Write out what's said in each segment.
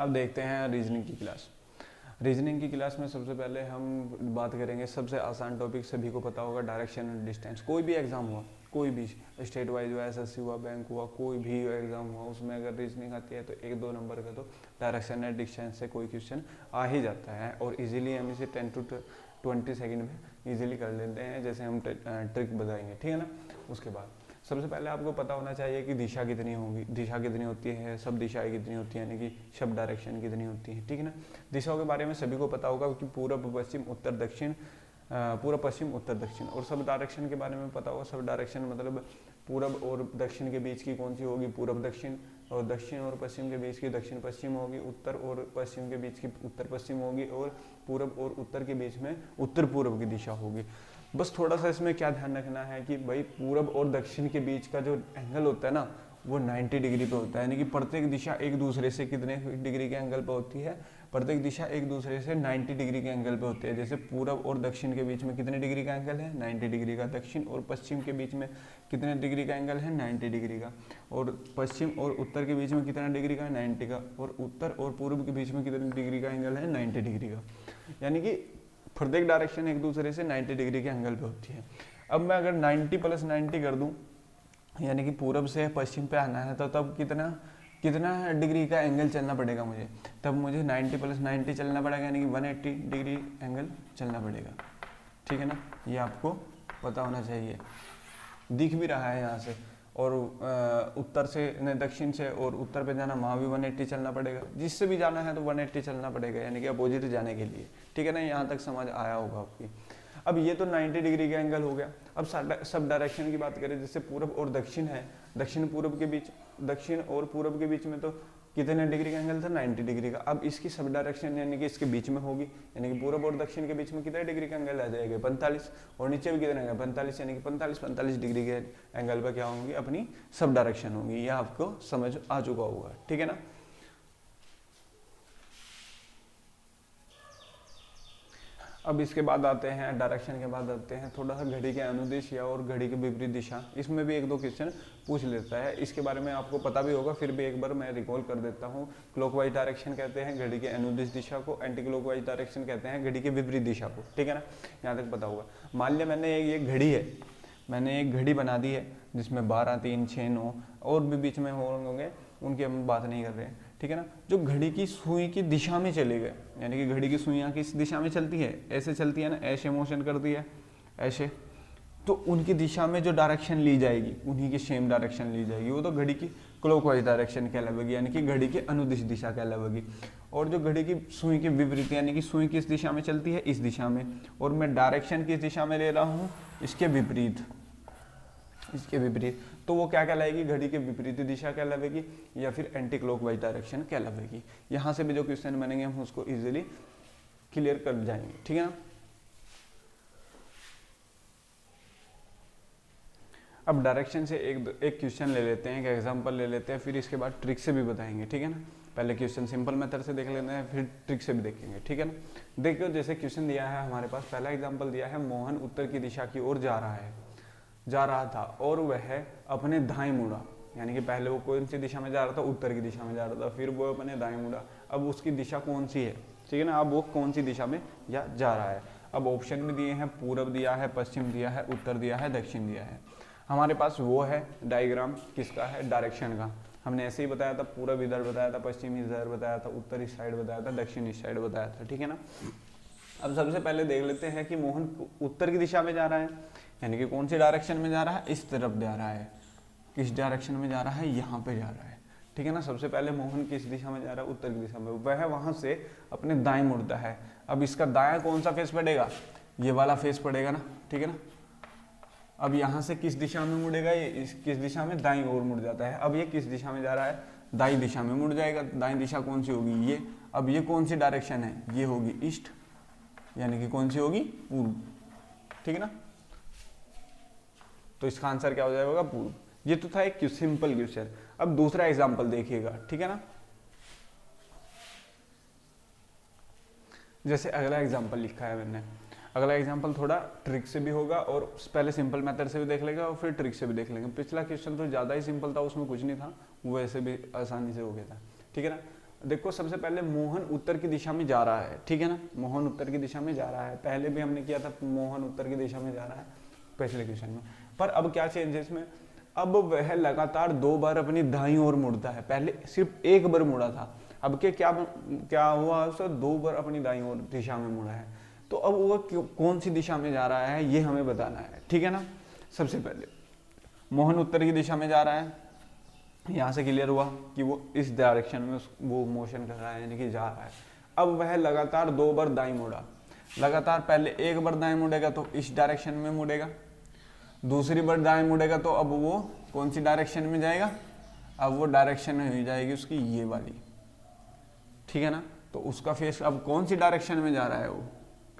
अब देखते हैं रीजनिंग की क्लास। रीजनिंग की क्लास में सबसे पहले हम बात करेंगे सबसे आसान टॉपिक, सभी को पता होगा, डायरेक्शन एंड डिस्टेंस। कोई भी एग्जाम हुआ, कोई भी स्टेट वाइज हुआ, एसएससी हुआ, बैंक हुआ, कोई भी एग्जाम हुआ, उसमें अगर रीजनिंग आती है तो 1-2 नंबर का तो डायरेक्शन एंड डिस्टेंस से कोई क्वेश्चन आ ही जाता है। और इजीली हम इसे 10 to 20 सेकंड में इजीली कर लेते हैं, जैसे हम ट्रिक बताएंगे, ठीक है ना। उसके बाद सबसे पहले आपको पता होना चाहिए कि दिशा कितनी होगी, दिशा कितनी होती है, सब दिशाएं कितनी होती है, यानी कि सब डायरेक्शन कितनी होती है, ठीक है ना। दिशाओं के बारे में सभी को पता होगा कि पूर्व, पश्चिम, उत्तर, दक्षिण, पूर्व, पश्चिम, उत्तर, दक्षिण। और सब डायरेक्शन के बारे में पता होगा, सब डायरेक्शन मतलब पूर्व और दक्षिण के बीच की कौन सी होगी, पूर्व दक्षिण, और दक्षिण और पश्चिम के बीच की दक्षिण पश्चिम होगी, उत्तर और पश्चिम के बीच की उत्तर पश्चिम होगी, और पूर्व और उत्तर के बीच में उत्तर पूर्व की दिशा होगी। बस थोड़ा सा इसमें क्या ध्यान रखना है कि भाई पूर्व और दक्षिण के बीच का जो एंगल होता है ना, वो 90 डिग्री पे होता है, यानी कि प्रत्येक दिशा एक दूसरे से कितने डिग्री के एंगल पे होती है, प्रत्येक दिशा एक दूसरे से 90 डिग्री के एंगल पे होती है। जैसे पूर्व और दक्षिण के बीच में कितने डिग्री का एंगल है, 90 डिग्री का। दक्षिण और पश्चिम के बीच में कितने डिग्री का एंगल है, 90 डिग्री का। और पश्चिम और उत्तर के बीच में कितना डिग्री का है, 90 का। और उत्तर और पूर्व के बीच में कितने डिग्री का एंगल है, 90 डिग्री का। यानी कि प्रत्येक डायरेक्शन एक दूसरे से 90 डिग्री के एंगल पे होती है। अब मैं अगर 90 + 90 कर दूं, यानी कि पूरब से पश्चिम पे आना है, तो तब कितना कितना डिग्री का एंगल चलना पड़ेगा मुझे, तब मुझे 90 + 90 चलना पड़ेगा, यानी कि 180 डिग्री एंगल चलना पड़ेगा, ठीक है ना। ये आपको पता होना चाहिए, दिख भी रहा है यहाँ से। और उत्तर से नहीं, दक्षिण से और उत्तर पे जाना, वहाँ भी 180 चलना पड़ेगा। जिससे भी जाना है तो 180 चलना पड़ेगा, यानी कि अपोजिट जाने के लिए, ठीक है ना। यहाँ तक समझ आया होगा आपकी। अब ये तो 90 डिग्री का एंगल हो गया। अब सब डायरेक्शन की बात करें, जैसे पूर्व और दक्षिण है, दक्षिण पूर्व के बीच, दक्षिण और पूर्व के बीच में तो कितने डिग्री का एंगल था, 90 डिग्री का। अब इसकी सब डायरेक्शन यानी कि इसके बीच में होगी, यानी कि पूर्व और दक्षिण के बीच में कितने डिग्री का एंगल आ जाएगा, 45। और नीचे भी कितना है, 45, यानी कि 45 डिग्री के एंगल पर क्या होंगी, अपनी सब डायरेक्शन होंगी। यह आपको समझ आ चुका होगा, ठीक है ना। अब इसके बाद आते हैं, डायरेक्शन के बाद आते हैं थोड़ा सा घड़ी के अनुदिश या और घड़ी के विपरीत दिशा। इसमें भी 1-2 क्वेश्चन पूछ लेता है, इसके बारे में आपको पता भी होगा, फिर भी एक बार मैं रिकॉल कर देता हूँ। क्लॉकवाइज डायरेक्शन कहते हैं घड़ी के अनुदिश दिशा को, एंटी क्लॉकवाइज डायरेक्शन कहते हैं घड़ी के विपरीत दिशा को, ठीक है ना। यहाँ तक पता होगा। मान लिया मैंने ये घड़ी है, मैंने एक घड़ी बना दी है जिसमें 12, 3, 6, 9 और भी बीच में होंगे, उनकी हम बात नहीं कर रहे हैं, ठीक है ना। जो घड़ी की सुई की दिशा में चले गए, यानी कि घड़ी की सुइयाँ किस दिशा में चलती है, ऐसे चलती है ना, ऐसे मोशन करती है, ऐसे, तो उनकी दिशा में जो डायरेक्शन ली जाएगी, उन्हीं की सेम डायरेक्शन ली जाएगी, वो तो घड़ी की क्लॉकवाइज डायरेक्शन कहलावेगी, यानी कि घड़ी की अनुदिश दिशा कहलावेगी। और जो घड़ी की सुई के विपरीत, यानी कि सुई किस दिशा में चलती है, इस दिशा में, और मैं डायरेक्शन किस दिशा में ले रहा हूँ, इसके विपरीत, इसके विपरीत, तो वो क्या कहलाएगी, घड़ी के विपरीत दिशा कहलावेगी, या फिर एंटी क्लॉकवाइज डायरेक्शन कहलावेगी। यहाँ से भी जो क्वेश्चन बनेंगे हम उसको इजीली क्लियर कर जाएंगे, ठीक है ना। अब डायरेक्शन से एक क्वेश्चन ले लेते हैं, एक एग्जांपल ले लेते हैं, फिर इसके बाद ट्रिक से भी बताएंगे, ठीक है ना। पहले क्वेश्चन सिंपल मेथड से देख लेते हैं, फिर ट्रिक से भी देखेंगे, ठीक है ना। देखो जैसे क्वेश्चन दिया है हमारे पास, पहला एग्जाम्पल दिया है, मोहन उत्तर की दिशा की ओर जा रहा था और वह अपने दाएं मुड़ा, यानी कि पहले वो कौन सी दिशा में जा रहा था, उत्तर की दिशा में जा रहा था, फिर वो अपने दाएं मुड़ा। अब उसकी दिशा कौन सी है, ठीक है ना, अब वो कौन सी दिशा में जा रहा है। अब ऑप्शन में दिए हैं, पूर्व दिया है, पश्चिम दिया है, उत्तर दिया है, दक्षिण दिया है। हमारे पास वो है डायग्राम किसका है, डायरेक्शन का। हमने ऐसे ही बताया था, पूर्व इधर बताया था, पश्चिम इधर बताया था, उत्तर इस साइड बताया था, दक्षिण इस साइड बताया था, ठीक है ना। अब सबसे पहले देख लेते हैं कि मोहन उत्तर की दिशा में जा रहा है, यानी कि कौन सी डायरेक्शन में जा रहा है, इस तरफ जा रहा है। किस डायरेक्शन में जा रहा है, यहाँ पे जा रहा है, ठीक है ना। सबसे पहले मोहन किस दिशा में जा रहा है, उत्तर की दिशा में। वह वहां से अपने दाएं मुड़ता है। अब इसका दाया कौन सा फेस पड़ेगा, ये वाला फेस पड़ेगा ना, ठीक है ना। अब यहाँ से किस दिशा में मुड़ेगा, ये किस दिशा में, दाईं ओर मुड़ जाता है। अब ये किस दिशा में जा रहा है, दाईं दिशा में मुड़ जाएगा। दाईं दिशा कौन सी होगी, ये। अब ये कौन सी डायरेक्शन है, ये होगी ईस्ट, यानी कि कौन सी होगी, पूर्व, ठीक है ना। तो इसका आंसर क्या हो जाएगा, पूर्व। ये तो था एक सिंपल क्वेश्चन। अब दूसरा एग्जांपल देखिएगा, ठीक है ना। जैसे अगला एग्जांपल लिखा है मैंने, अगला एग्जांपल थोड़ा ट्रिक से भी होगा, और पहले सिंपल मेथड से भी देख लेगा और फिर ट्रिक से भी देख लेंगे। पिछला क्वेश्चन तो ज़्यादा ही सिंपल था, उसमें कुछ नहीं था, वो ऐसे भी आसानी से हो गया था, ठीक है ना। देखो सबसे पहले मोहन उत्तर की दिशा में जा रहा है, ठीक है ना, मोहन उत्तर की दिशा में जा रहा है, पहले भी हमने किया था मोहन उत्तर की दिशा में जा रहा है पिछले क्वेश्चन में। पर अब क्या चेंज है इसमें, अब वह लगातार 2 बार अपनी दाईं ओर मुड़ता है, पहले सिर्फ 1 बार मुड़ा था, अब के क्या हुआ, उसने 2 बार अपनी दाईं ओर दिशा में मुड़ा है। तो अब वो कौन सी दिशा में जा रहा है ये हमें बताना है, ठीक है ना। सबसे पहले मोहन उत्तर की दिशा में जा रहा है, यहाँ से क्लियर हुआ कि वो इस डायरेक्शन में वो मोशन कर रहा है, यानी कि जा रहा है। अब वह लगातार 2 बार दाईं मुड़ा, लगातार पहले 1 बार दाएं मुड़ेगा तो इस डायरेक्शन में मुड़ेगा, दूसरी बार दाएं मुड़ेगा तो अब वो कौन सी डायरेक्शन में जाएगा, अब वो डायरेक्शन हो जाएगी उसकी ये वाली, ठीक है ना। तो उसका फेस अब कौन सी डायरेक्शन में जा रहा है, वो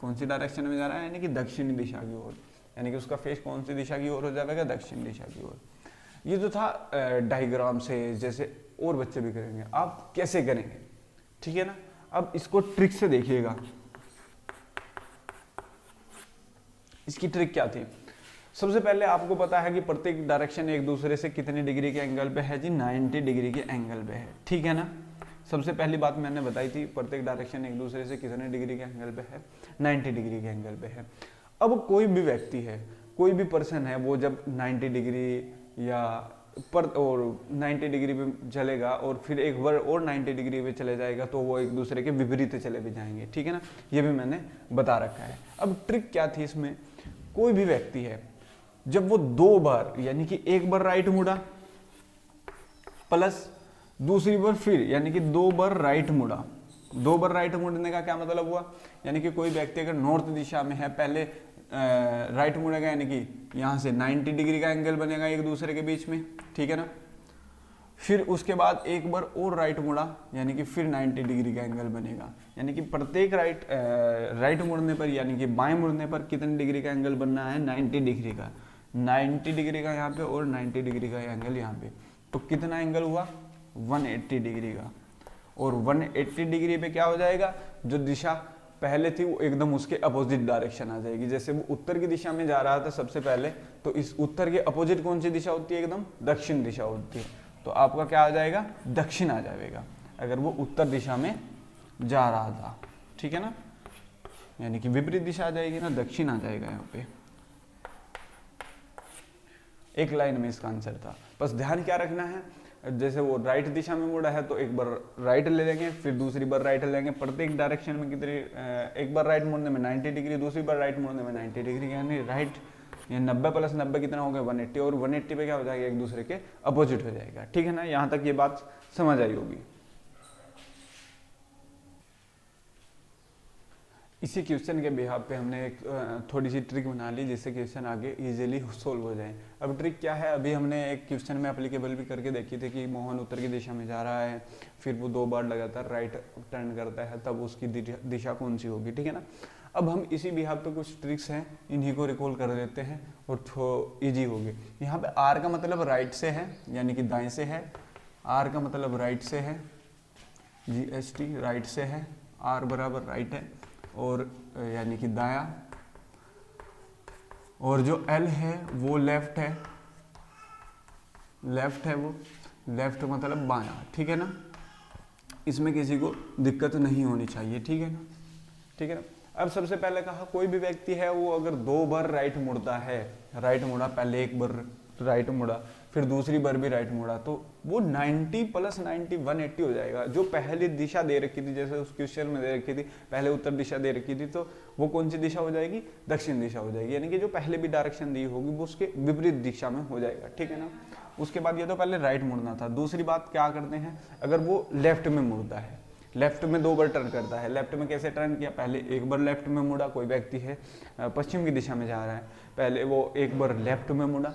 कौन सी डायरेक्शन में जा रहा है, यानी कि दक्षिणी दिशा की ओर, यानी कि उसका फेस कौन सी दिशा की ओर हो जाएगा, दक्षिण दिशा की ओर। ये जो था डायग्राम से, जैसे और बच्चे भी करेंगे, आप कैसे करेंगे, ठीक है ना। अब इसको ट्रिक से देखिएगा, इसकी ट्रिक क्या थी। सबसे पहले आपको पता है कि प्रत्येक डायरेक्शन एक दूसरे से कितने डिग्री के एंगल पे है जी, 90 डिग्री के एंगल पे है, ठीक है ना। सबसे पहली बात मैंने बताई थी, प्रत्येक डायरेक्शन एक दूसरे से कितने डिग्री के एंगल पे है, 90 डिग्री के एंगल पे है। अब कोई भी व्यक्ति है, कोई भी पर्सन है, वो जब 90 डिग्री या पर और 90 डिग्री पे चलेगा और फिर एक बार और 90 डिग्री पे चले जाएगा तो वो एक दूसरे के विपरीत चले भी जाएंगे, ठीक है ना, ये भी मैंने बता रखा है। अब ट्रिक क्या थी इसमें, कोई भी व्यक्ति है जब वो 2 बार, यानी कि 1 बार राइट मुड़ा प्लस दूसरी बार फिर, यानी कि 2 बार राइट मुड़ा, 2 बार राइट मुड़ने का क्या मतलब हुआ, यानी कि कोई व्यक्ति अगर नॉर्थ दिशा में है, पहले राइट मुड़ेगा, यानी कि यहाँ से 90 डिग्री का एंगल बनेगा एक दूसरे के बीच में, ठीक है ना। फिर उसके बाद एक बार और राइट मुड़ा, यानी कि फिर 90 डिग्री का एंगल बनेगा, यानी कि प्रत्येक राइट मुड़ने पर, यानी कि बाएं मुड़ने पर कितने डिग्री का एंगल बनना है, 90 डिग्री का, 90 डिग्री का यहाँ पे और 90 डिग्री का एंगल यहाँ पे, तो कितना एंगल हुआ, 180 डिग्री का। और 180 डिग्री पे क्या हो जाएगा, जो दिशा पहले थी वो एकदम उसके अपोजिट डायरेक्शन आ जाएगी। जैसे वो उत्तर की दिशा में जा रहा था सबसे पहले, तो इस उत्तर के अपोजिट कौन सी दिशा होती है, एकदम दक्षिण दिशा होती है, तो आपका क्या आ जाएगा, दक्षिण आ जाएगा, अगर वो उत्तर दिशा में जा रहा था, ठीक है ना, यानी कि विपरीत दिशा आ जाएगी ना, दक्षिण आ जाएगा यहाँ पे। एक लाइन में इसका आंसर था। बस ध्यान क्या रखना है, जैसे वो राइट दिशा में मुड़ा है तो एक बार राइट ले लेंगे, फिर दूसरी बार राइट ले लेंगे, प्रत्येक डायरेक्शन में कितनी, एक बार राइट मुड़ने में 90 डिग्री, दूसरी बार राइट मुड़ने में 90 डिग्री, यानी राइट, ये 90 प्लस 90 कितना हो गया, 180, और 180 पे क्या हो जाएगा, एक दूसरे के अपोजिट हो जाएगा, ठीक है ना। यहाँ तक ये बात समझ आई होगी। इसी क्वेश्चन के बिहाफ पे हमने एक थोड़ी सी ट्रिक बना ली जिससे क्वेश्चन आगे इजीली सोल्व हो जाए। अब ट्रिक क्या है, अभी हमने एक क्वेश्चन में एप्लीकेबल भी करके देखी थी कि मोहन उत्तर की दिशा में जा रहा है, फिर वो 2 बार लगातार राइट टर्न करता है, तब उसकी दिशा कौन सी होगी, ठीक है ना। अब हम इसी बिहाफ पे कुछ ट्रिक्स हैं, इन्हीं को रिकॉल कर लेते हैं और ईजी होगी। यहाँ पे आर का मतलब राइट से है, यानी कि दाएँ से है, आर का मतलब राइट से है, GST राइट से है, आर बराबर राइट है, और यानी कि दाया, और जो L है वो लेफ्ट है, लेफ्ट है वो, लेफ्ट मतलब बायां, ठीक है ना। इसमें किसी को दिक्कत नहीं होनी चाहिए, ठीक है ना, ठीक है ना। अब सबसे पहले कहा कोई भी व्यक्ति है वो अगर 2 बार राइट मुड़ता है, राइट मुड़ा, पहले एक बार राइट मुड़ा, फिर दूसरी बार भी राइट मुड़ा, तो वो 90 प्लस 90 180 हो जाएगा। जो पहली दिशा दे रखी थी, जैसे उस क्वेश्चन में दे रखी थी पहले उत्तर दिशा दे रखी थी, तो वो कौन सी दिशा हो जाएगी, दक्षिण दिशा हो जाएगी, यानी कि जो पहले भी डायरेक्शन दी होगी वो उसके विपरीत दिशा में हो जाएगा, ठीक है ना। उसके बाद ये तो पहले राइट मुड़ना था। दूसरी बात क्या करते हैं, अगर वो लेफ्ट में मुड़ता है, लेफ्ट में 2 बार टर्न करता है, लेफ्ट में कैसे टर्न किया, पहले एक बार लेफ्ट में मुड़ा, कोई व्यक्ति है पश्चिम की दिशा में जा रहा है, पहले वो एक बार लेफ्ट में मुड़ा,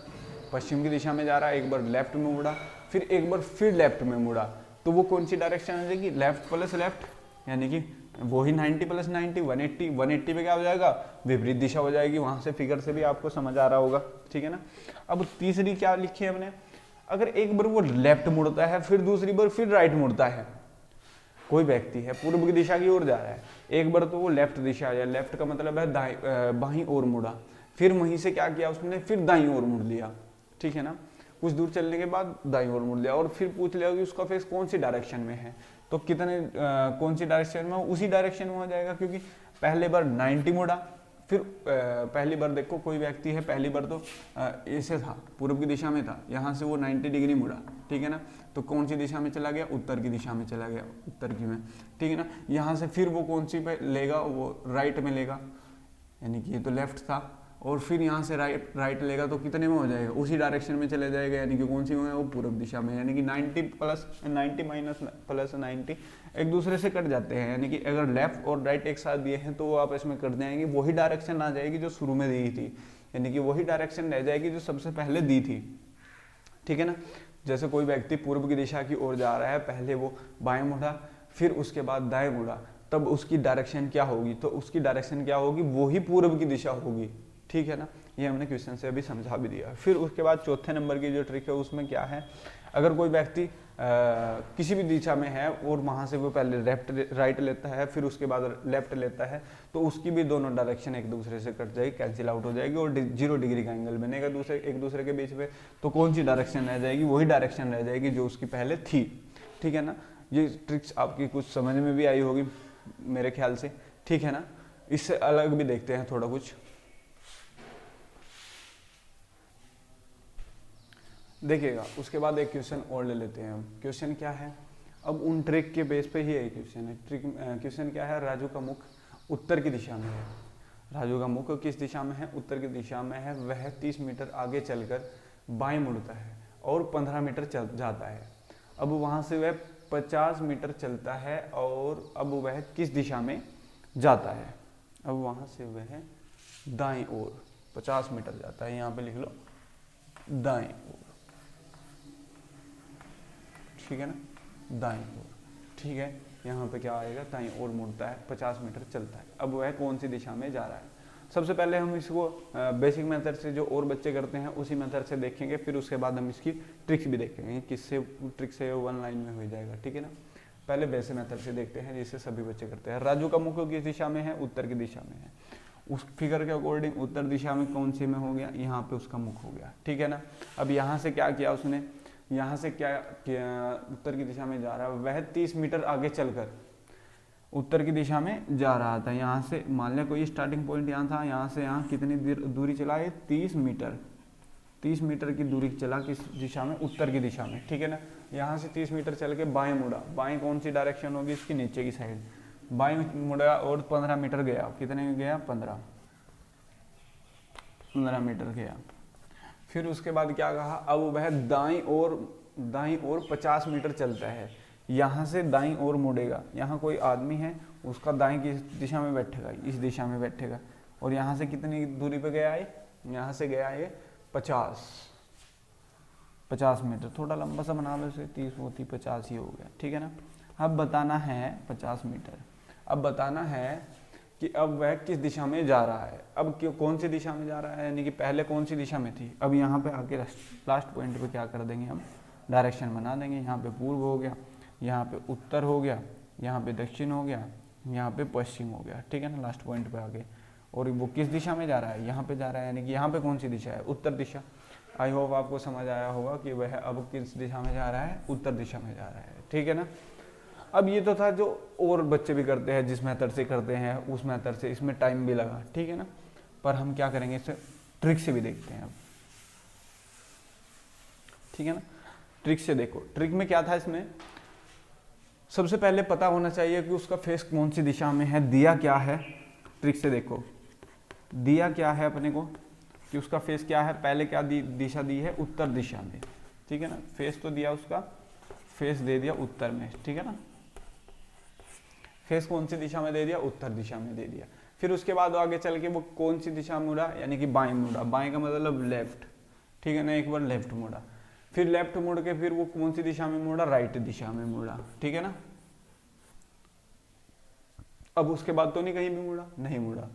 पश्चिम की दिशा में जा रहा है, एक बार लेफ्ट में मुड़ा, फिर एक बार फिर लेफ्ट में मुड़ा, तो वो कौन सी डायरेक्शन आ जाएगी, लेफ्ट प्लस लेफ्ट, यानी कि वो ही 90 प्लस 90 180, 180 पे क्या हो जाएगा, विपरीत दिशा हो जाएगी। वहां से फिगर से भी आपको समझ आ रहा होगा, ठीक है ना। अब तीसरी क्या लिखी है हमने, अगर एक बार वो लेफ्ट मुड़ता है, फिर दूसरी बार फिर राइट मुड़ता है, कोई व्यक्ति है पूर्व की दिशा की ओर जा रहा है, एक बार तो वो लेफ्ट दिशा या लेफ्ट का मतलब है बाहीं ओर मुड़ा, फिर वहीं से क्या किया उसने, फिर दाईं ओर मुड़ लिया, ठीक है ना। कुछ दूर चलने के बाद दाईं ओर मुड़ लिया, और फिर पूछ लिया कि उसका फेस कौन सी डायरेक्शन में है, तो कितने कौन सी डायरेक्शन में, उसी डायरेक्शन में हो जाएगा, क्योंकि पहले बार 90 मुड़ा, फिर पहली बार देखो कोई व्यक्ति है, पहली बार तो ऐसे था, पूर्व की दिशा में था, यहाँ से वो 90 डिग्री मुड़ा, ठीक है ना, तो कौन सी दिशा में चला गया, उत्तर की दिशा में चला गया, उत्तर की में, ठीक है ना। यहाँ से फिर वो कौन सी पे लेगा, वो राइट में लेगा, यानी कि ये तो लेफ्ट था, और फिर यहाँ से राइट लेगा तो कितने में हो जाएगा, उसी डायरेक्शन में चले जाएगा, यानी कि कौन सी में है, वो पूर्व दिशा में, यानी कि 90 माइनस प्लस 90 एक दूसरे से कट जाते हैं, यानी कि अगर लेफ्ट और राइट एक साथ दिए हैं तो वो आपस में कट जाएंगे, वही डायरेक्शन आ जाएगी जो शुरू में दी थी, यानी कि वही डायरेक्शन रह जाएगी जो सबसे पहले दी थी, ठीक है ना। जैसे कोई व्यक्ति पूर्व की दिशा की ओर जा रहा है, पहले वो बाएं मुड़ा, फिर उसके बाद दाएं मुड़ा, तब उसकी डायरेक्शन क्या होगी, तो उसकी डायरेक्शन क्या होगी, वही पूर्व की दिशा होगी, ठीक है ना। ये हमने क्वेश्चन से अभी समझा भी दिया। फिर उसके बाद चौथे नंबर की जो ट्रिक है उसमें क्या है, अगर कोई व्यक्ति किसी भी दिशा में है और वहाँ से वो पहले राइट लेता है, फिर उसके बाद लेफ्ट लेता है, तो उसकी भी दोनों डायरेक्शन एक दूसरे से कट जाएगी, कैंसिल आउट हो जाएगी, और 0 डिग्री का एंगल बनेगा एक दूसरे के बीच में, तो कौन सी डायरेक्शन रह जाएगी, वही डायरेक्शन रह जाएगी जो उसकी पहले थी, ठीक है ना। ये ट्रिक्स आपकी कुछ समझ में भी आई होगी मेरे ख्याल से, ठीक है ना। इससे अलग भी देखते हैं थोड़ा कुछ, देखिएगा। उसके बाद एक क्वेश्चन और ले लेते हैं हम। क्वेश्चन क्या है, अब उन ट्रिक के बेस पे ही एक क्वेश्चन है। क्वेश्चन क्या है, राजू का मुख उत्तर की दिशा में है। राजू का मुख किस दिशा में है, उत्तर की दिशा में है। वह 30 मीटर आगे चलकर बाएं मुड़ता है और 15 मीटर चल जाता है। अब वहाँ से वह 50 मीटर चलता है और अब वह किस दिशा में जाता है। अब वहाँ से वह दाएं ओर 50 मीटर जाता है, यहाँ पे लिख लो दाएं ओर, ठीक है ना, दाएं ओर, ठीक है। यहाँ पे क्या आएगा, दाएं ओर मुड़ता है, 50 मीटर चलता है। अब वह कौन सी दिशा में जा रहा है। सबसे पहले हम इसको बेसिक मेथड से जो और बच्चे करते हैं उसी मेथड से देखेंगे, फिर उसके बाद हम इसकी ट्रिक्स भी देखेंगे, किससे ट्रिक से 1 लाइन में हो जाएगा, ठीक है ना। पहले बेसिक मेथड से देखते हैं जिससे सभी बच्चे करते हैं। राजू का मुख किस दिशा में है, उत्तर की दिशा में है। उस फिगर के अकॉर्डिंग उत्तर दिशा में कौन सी में हो गया, यहाँ पे उसका मुख हो गया, ठीक है ना। अब यहाँ से क्या किया उसने, यहाँ से क्या किया, उत्तर की दिशा में जा रहा है, वह 30 मीटर आगे चलकर उत्तर की दिशा में जा रहा था। यहाँ से मान लिया कोई स्टार्टिंग पॉइंट यहाँ था, यहाँ से यहाँ कितनी दूरी चला है, 30 मीटर, 30 मीटर की दूरी चला किस दिशा में, उत्तर की दिशा में, ठीक है ना। यहाँ से 30 मीटर चल के बाएं मुड़ा, बाएं कौन सी डायरेक्शन होगी, इसकी नीचे की साइड, बाएं मुड़ा और 15 मीटर गया, कितने गया, 15 मीटर गया। फिर उसके बाद क्या कहा, अब वह दाईं ओर 50 मीटर चलता है। यहाँ से दाईं ओर मुड़ेगा, यहाँ कोई आदमी है, उसका दाईं किस दिशा में बैठेगा, इस दिशा में बैठेगा, और यहाँ से कितनी दूरी पे गया है, यहाँ से गया है 50 मीटर। थोड़ा लंबा सा बना लो इसे, 30 होती 50 ही हो गया, ठीक है ना। अब बताना है 50 मीटर, अब बताना है कि अब वह किस दिशा में जा रहा है। अब कौन सी दिशा में जा रहा है, यानी कि पहले कौन सी दिशा में थी। अब यहाँ पे आके लास्ट पॉइंट पे क्या कर देंगे, हम डायरेक्शन बना देंगे। यहाँ पे पूर्व हो गया, यहाँ पे उत्तर हो गया, यहाँ पे दक्षिण हो गया, यहाँ पे पश्चिम हो गया, ठीक है ना, लास्ट पॉइंट पे आगे। और वो किस दिशा में जा रहा है, यहाँ पे जा रहा है, यानी कि यहाँ पे कौन सी दिशा है, उत्तर दिशा। आई होप आपको समझ आया होगा कि वह अब किस दिशा में जा रहा है, उत्तर दिशा में जा रहा है, ठीक है ना। अब ये तो था जो और बच्चे भी करते हैं, जिस मेथड से करते हैं उस मेथड से, इसमें टाइम भी लगा, ठीक है ना। पर हम क्या करेंगे, इसे ट्रिक से भी देखते हैं अब, ठीक है ना। ट्रिक से देखो, ट्रिक में क्या था, इसमें सबसे पहले पता होना चाहिए कि उसका फेस कौन सी दिशा में है, दिया क्या है। ट्रिक से देखो दिया क्या है अपने को, कि उसका फेस क्या है, पहले क्या दिशा दी है, उत्तर दिशा में, ठीक है ना। फेस तो दिया, उसका फेस दे दिया उत्तर में, ठीक है ना। फेस कौन सी दिशा में दे दिया, उत्तर दिशा में दे दिया। फिर उसके बाद आगे चल के वो कौन सी दिशा मुड़ा, यानी कि बाएं मुड़ा, बाएं का मतलब लेफ्ट, ठीक है ना। एक बार लेफ्ट मुड़ा, फिर लेफ्ट मुड़ के फिर वो कौन सी दिशा में मुड़ा, राइट दिशा में मुड़ा, ठीक है ना। अब उसके बाद तो नहीं कहीं भी मुड़ा, नहीं मुड़ा।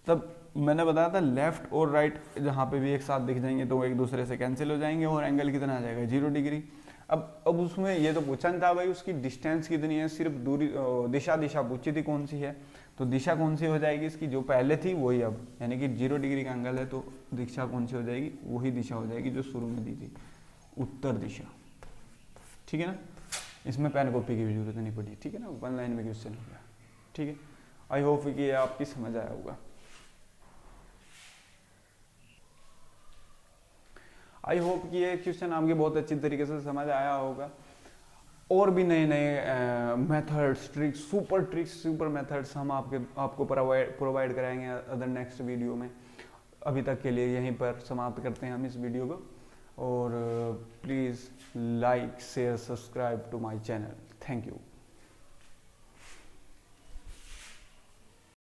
तब मैंने बताया था लेफ्ट और राइट जहाँ पे भी एक साथ दिख जाएंगे तो वो एक दूसरे से कैंसिल हो जाएंगे और एंगल कितना आ जाएगा, 0 डिग्री। अब उसमें ये तो पूछा नहीं था भाई उसकी डिस्टेंस कितनी है, सिर्फ दूरी दिशा पूछी थी कौन सी है, तो दिशा कौन सी हो जाएगी इसकी, जो पहले थी वही अब, यानी कि 0 डिग्री का एंगल है तो दिशा कौन सी हो जाएगी, वही दिशा हो जाएगी जो शुरू में दी थी, उत्तर दिशा। ठीक है ना, इसमें पेन कॉपी की भी जरूरत नहीं पड़ी। ठीक है ना, 1 लाइन में क्वेश्चन हो गया। ठीक है, आई होप कि ये आपकी समझ आया होगा। आई होप कि ये क्वेश्चन आपके बहुत अच्छी तरीके से समझ आया होगा। और भी नए नए मेथड्स, ट्रिक्स, सुपर मेथड्स हम आपको प्रोवाइड कराएंगे अदर नेक्स्ट वीडियो में। अभी तक के लिए यहीं पर समाप्त करते हैं हम इस वीडियो को। और please like share subscribe to my channel. Thank you.